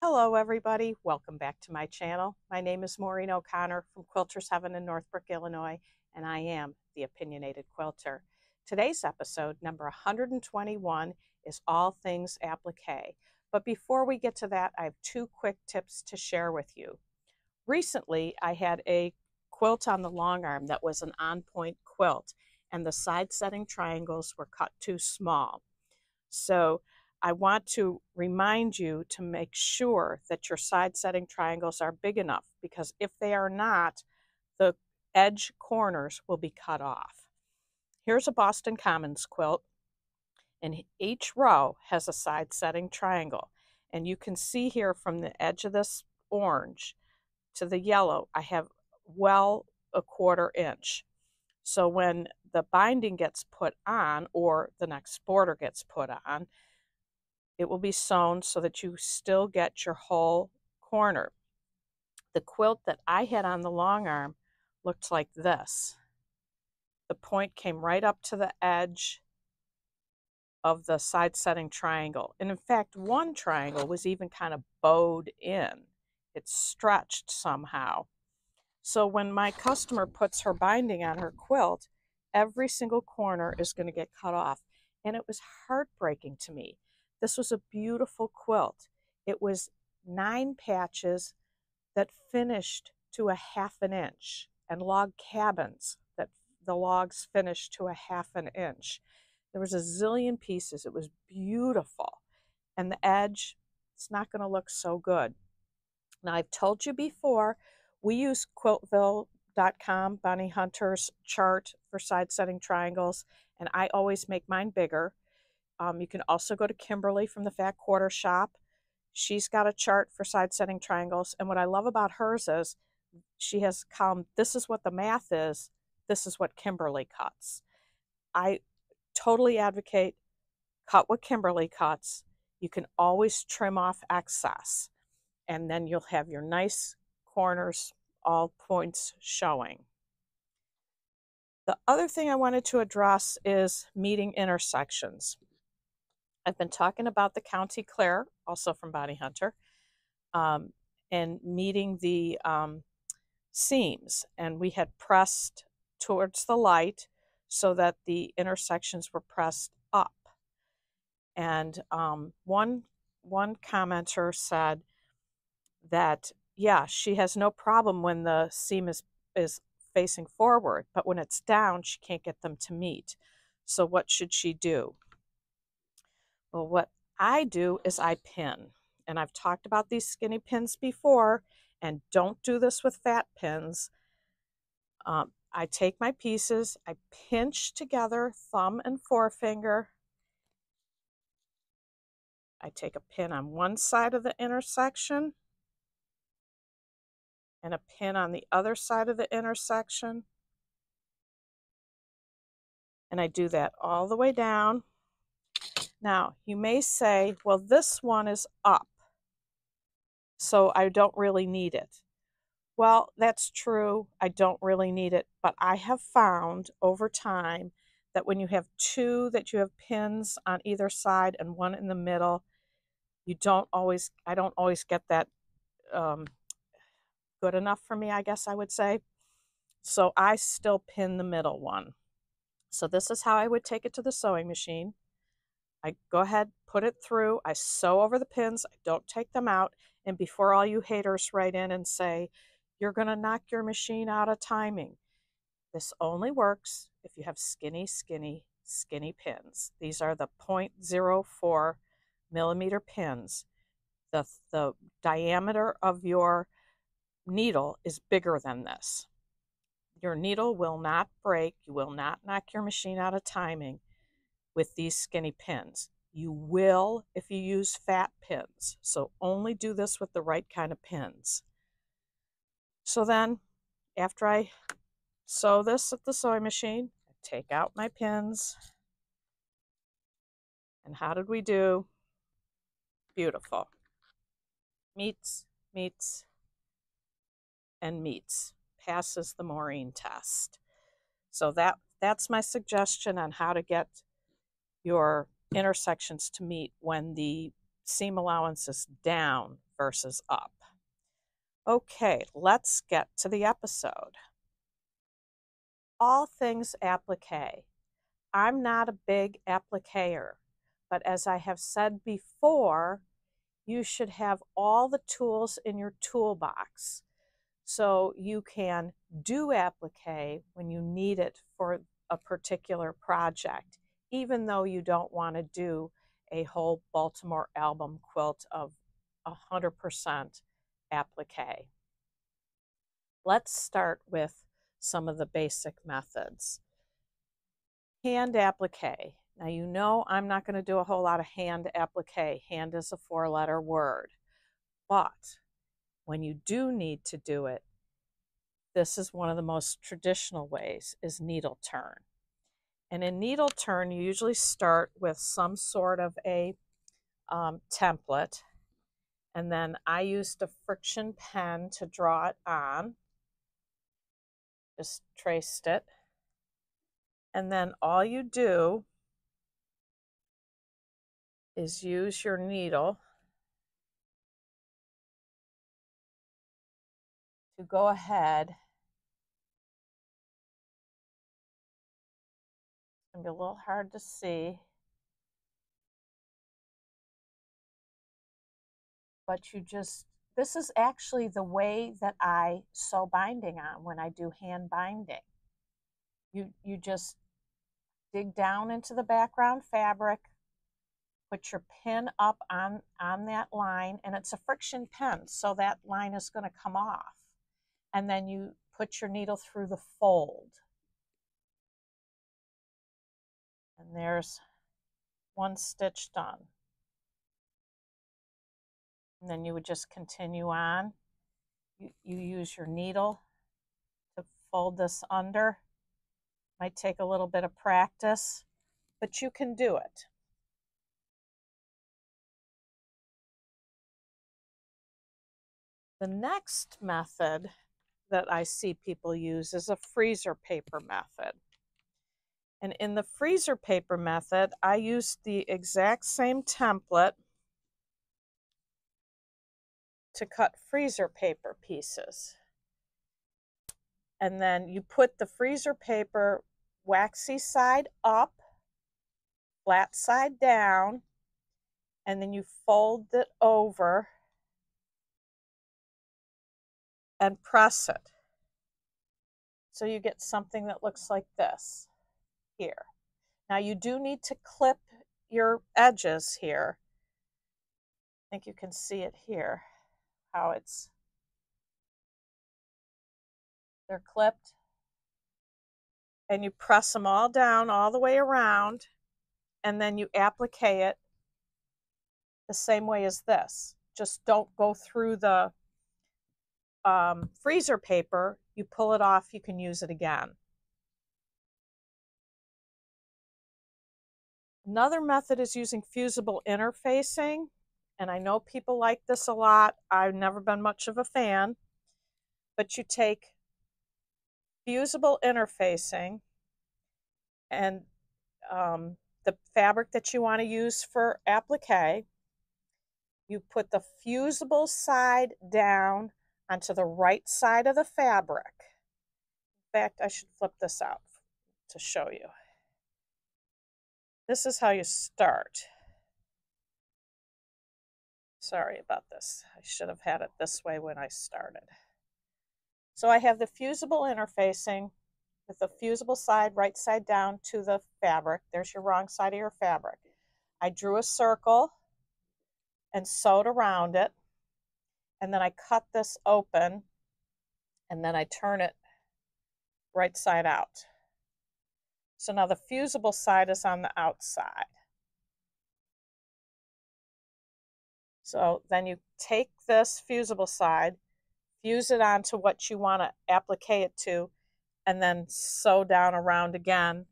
Hello everybody, welcome back to my channel. My name is Maureen O'Connor from Quilters Heaven in Northbrook, Illinois, and I am the Opinionated Quilter. Today's episode, number 121, is all things applique. But before we get to that, I have two quick tips to share with you. Recently, I had a quilt on the long arm that was an on-point quilt, and the side setting triangles were cut too small. So I want to remind you to make sure that your side setting triangles are big enough, because if they are not, the edge corners will be cut off. Here's a Boston Commons quilt, and each row has a side setting triangle. And you can see here from the edge of this orange to the yellow, I have well a 1/4 inch. So when the binding gets put on, or the next border gets put on, it will be sewn so that you still get your whole corner. The quilt that I had on the long arm looked like this. The point came right up to the edge of the side setting triangle. And in fact, one triangle was even kind of bowed in. It stretched somehow. So when my customer puts her binding on her quilt, every single corner is going to get cut off. And it was heartbreaking to me. This was a beautiful quilt. It was 9 patches that finished to a 1/2 inch, and log cabins that the logs finished to a 1/2 inch. There was a zillion pieces. It was beautiful. And the edge, it's not going to look so good. Now, I've told you before, we use quiltville.com, Bonnie Hunter's chart for side setting triangles, and I always make mine bigger. You can also go to Kimberly from the Fat Quarter Shop. She's got a chart for side setting triangles, and what I love about hers is she has column, this is what the math is, this is what Kimberly cuts. I totally advocate cut what Kimberly cuts. You can always trim off excess, and then you'll have your nice corners, all points showing. The other thing I wanted to address is meeting intersections. I've been talking about the County Clare, also from Bonnie Hunter, and meeting the seams. And we had pressed towards the light so that the intersections were pressed up. And one commenter said that, yeah, she has no problem when the seam is facing forward, but when it's down, she can't get them to meet. So what should she do? Well, what I do is I pin. And I've talked about these skinny pins before, and don't do this with fat pins. I take my pieces, I pinch together, thumb and forefinger. I take a pin on one side of the intersection and a pin on the other side of the intersection. And I do that all the way down. Now, you may say, well, this one is up, so I don't really need it. Well, that's true. I don't really need it, but I have found over time that when you have two that you have pins on either side and one in the middle, I don't always get that good enough for me, I guess I would say. So I still pin the middle one. So this is how I would take it to the sewing machine. I go ahead, put it through, I sew over the pins, I don't take them out, and before all you haters write in and say, you're going to knock your machine out of timing, this only works if you have skinny, skinny, skinny pins. These are the 0.04 millimeter pins. The diameter of your needle is bigger than this. Your needle will not break, you will not knock your machine out of timing with these skinny pins. You will if you use fat pins, so only do this with the right kind of pins. So then, after I sew this at the sewing machine, I take out my pins. And how did we do? Beautiful. Meets, meets, and meets. Passes the Maureen test. So that's my suggestion on how to get your intersections to meet when the seam allowance is down versus up. Okay, let's get to the episode. All things applique. I'm not a big appliquer, but as I have said before, you should have all the tools in your toolbox so you can do applique when you need it for a particular project, even though you don't want to do a whole Baltimore album quilt of 100% applique. Let's start with some of the basic methods. Hand applique. Now, you know I'm not going to do a whole lot of hand applique. Hand is a 4-letter word. But when you do need to do it, this is one of the most traditional ways, is needle turn. And in needle turn, you usually start with some sort of a template. And then I used a friction pen to draw it on. Just traced it. And then all you do is use your needle to go ahead. It's going to be a little hard to see, but you just, this is actually the way that I sew binding on when I do hand binding. You just dig down into the background fabric, put your pin up on that line, and it's a friction pin, so that line is going to come off. And then you put your needle through the fold. And there's one stitch done. And then you would just continue on. You use your needle to fold this under. Might take a little bit of practice, but you can do it. The next method that I see people use is a freezer paper method. And in the freezer paper method, I used the exact same template to cut freezer paper pieces. And then you put the freezer paper waxy side up, flat side down, and then you fold it over and press it. So you get something that looks like this here. Now you do need to clip your edges here. I think you can see it here, how they're clipped. And you press them all down all the way around, and then you applique it the same way as this. Just don't go through the freezer paper. You pull it off, you can use it again. Another method is using fusible interfacing, and I know people like this a lot. I've never been much of a fan, but you take fusible interfacing and the fabric that you want to use for applique. You put the fusible side down onto the right side of the fabric. In fact, I should flip this out to show you. This is how you start. Sorry about this. I should have had it this way when I started. So I have the fusible interfacing with the fusible side, right side down to the fabric. There's your wrong side of your fabric. I drew a circle and sewed around it. And then I cut this open, and then I turn it right side out. So now the fusible side is on the outside. So then you take this fusible side, fuse it onto what you want to applique it to, and then sew down around again,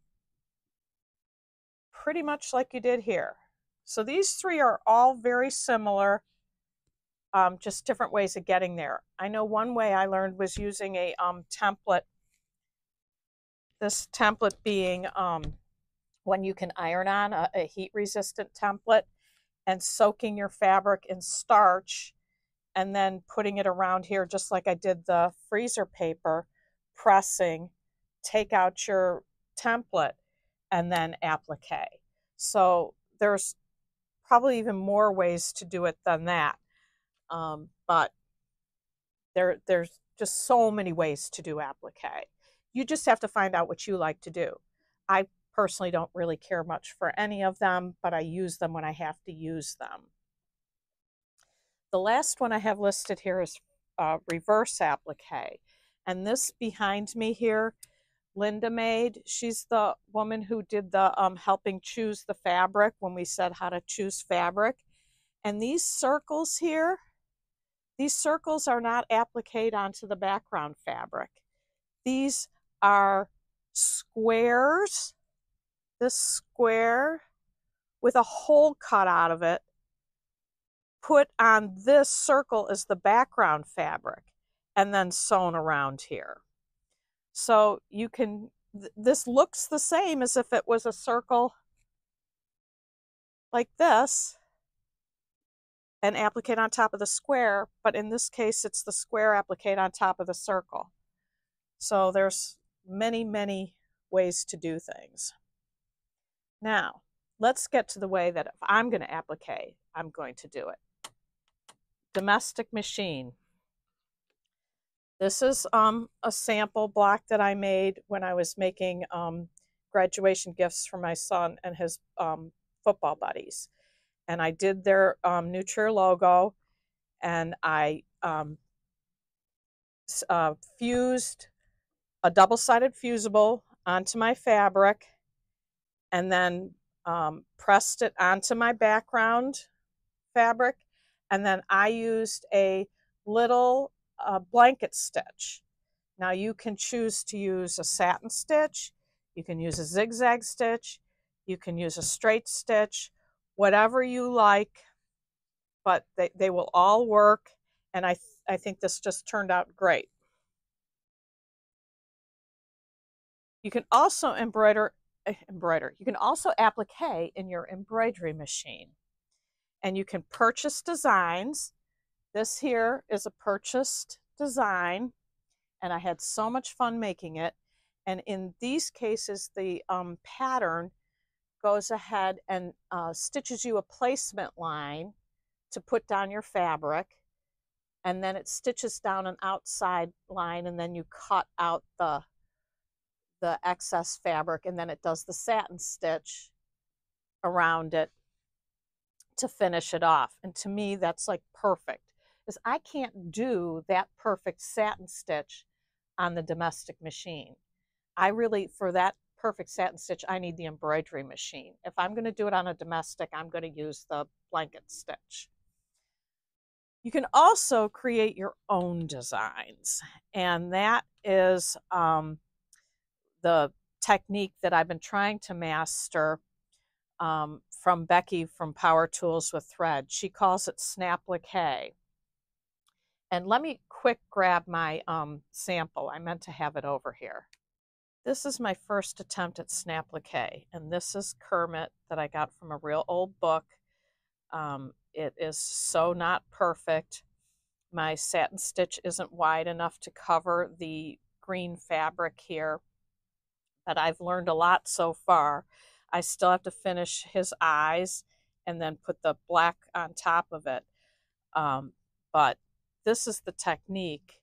pretty much like you did here. So these three are all very similar, just different ways of getting there. I know one way I learned was using a template. This template being one you can iron on, a heat-resistant template. and soaking your fabric in starch and then putting it around here just like I did the freezer paper, pressing, take out your template, and then applique. So there's probably even more ways to do it than that. But there's just so many ways to do applique. You just have to find out what you like to do. I personally don't really care much for any of them, but I use them when I have to use them. The last one I have listed here is reverse applique. And this behind me here, Linda made. She's the woman who did the helping choose the fabric when we said how to choose fabric. And these circles here, these circles are not appliqued onto the background fabric. These are squares, this square with a hole cut out of it, put on this circle as the background fabric, and then sewn around here. So you can, this looks the same as if it was a circle like this and appliqued on top of the square, but in this case it's the square appliqued on top of the circle. So there's many, many ways to do things. Now, let's get to the way that if I'm going to applique, I'm going to do it. Domestic machine. This is a sample block that I made when I was making graduation gifts for my son and his football buddies. And I did their Nutrier logo, and I fused a double-sided fusible onto my fabric, and then pressed it onto my background fabric, and then I used a little blanket stitch. Now you can choose to use a satin stitch, you can use a zigzag stitch, you can use a straight stitch, whatever you like, but they will all work, and I think this just turned out great. You can also embroider, you can also applique in your embroidery machine. And you can purchase designs. This here is a purchased design, and I had so much fun making it. And in these cases, the pattern goes ahead and stitches you a placement line to put down your fabric, and then it stitches down an outside line, and then you cut out the excess fabric, and then it does the satin stitch around it to finish it off. And to me, that's like perfect, because I can't do that perfect satin stitch on the domestic machine. I really, for that perfect satin stitch, I need the embroidery machine. If I'm going to do it on a domestic, I'm going to use the blanket stitch. You can also create your own designs, and that is the technique that I've been trying to master from Becky from Power Tools with Thread. She calls it Snapplique. And let me quick grab my sample. I meant to have it over here. This is my first attempt at Snapplique, and this is Kermit that I got from a real old book. It is so not perfect. My satin stitch isn't wide enough to cover the green fabric here, but I've learned a lot so far. I still have to finish his eyes and then put the black on top of it. But this is the technique,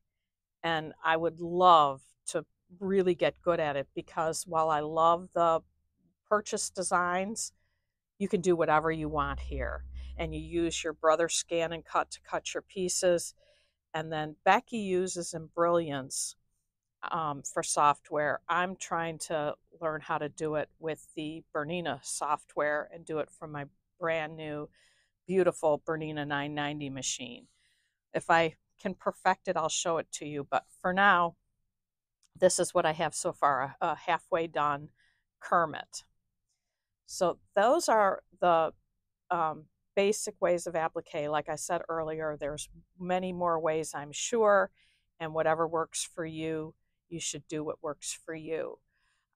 and I would love to really get good at it, because while I love the purchase designs, you can do whatever you want here. And you use your brother scan and cut to cut your pieces. And then Becky uses Embrilliance for software. I'm trying to learn how to do it with the Bernina software and do it from my brand new, beautiful Bernina 990 machine. If I can perfect it, I'll show it to you. But for now, this is what I have so far, a halfway done Kermit. So those are the basic ways of applique. Like I said earlier, there's many more ways, I'm sure, and whatever works for you, you should do what works for you.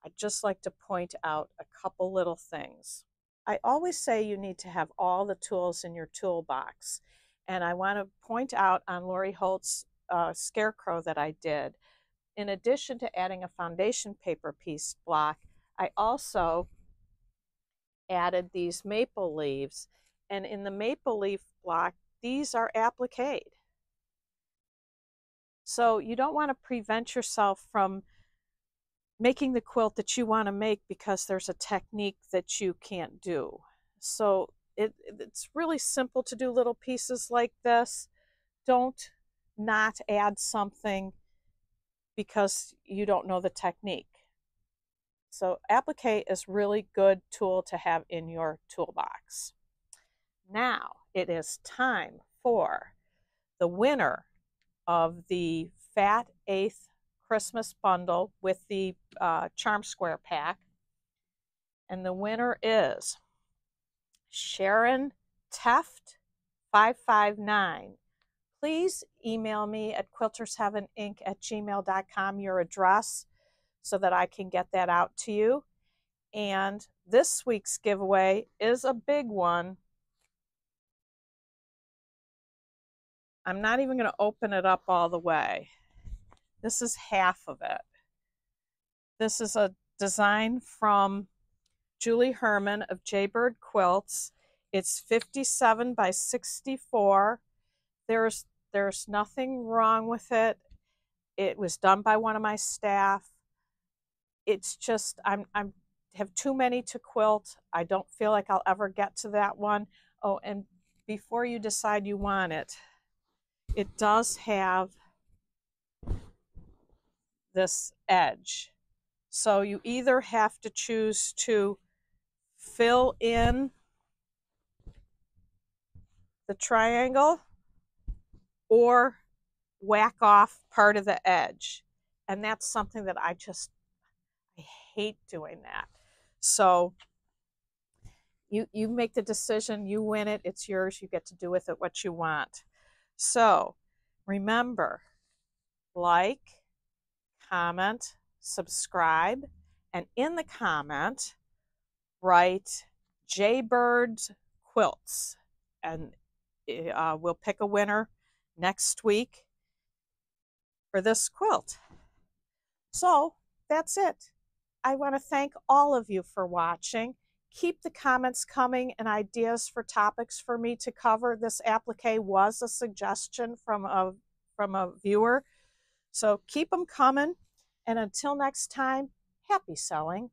I'd just like to point out a couple little things. I always say you need to have all the tools in your toolbox. And I want to point out on Lori Holt's scarecrow that I did, in addition to adding a foundation paper piece block, I also added these maple leaves. And in the maple leaf block, these are appliqué. So you don't want to prevent yourself from making the quilt that you want to make because there's a technique that you can't do. So it's really simple to do little pieces like this. Don't not add something because you don't know the technique. So appliqué is really good tool to have in your toolbox. Now it is time for the winner of the Fat Eighth Christmas bundle with the Charm Square pack. And the winner is Sharon Teft 559. Please email me at quiltersheaveninc@gmail.com your address so that I can get that out to you. And this week's giveaway is a big one. I'm not even going to open it up all the way. This is half of it. This is a design from Julie Herman of Jaybird Quilts. It's 57 by 64. There's nothing wrong with it. It was done by one of my staff. It's just I have too many to quilt. I don't feel like I'll ever get to that one. Oh, and before you decide you want it, it does have this edge. So you either have to choose to fill in the triangle or whack off part of the edge. And that's something that I hate doing that. So you make the decision, you win it, it's yours, you get to do with it what you want. So remember, like, comment, subscribe, and in the comment, write Jaybird Quilts, and we'll pick a winner next week for this quilt. So that's it. I want to thank all of you for watching. Keep the comments coming and ideas for topics for me to cover. This applique was a suggestion from a viewer. So keep them coming. And until next time, happy sewing.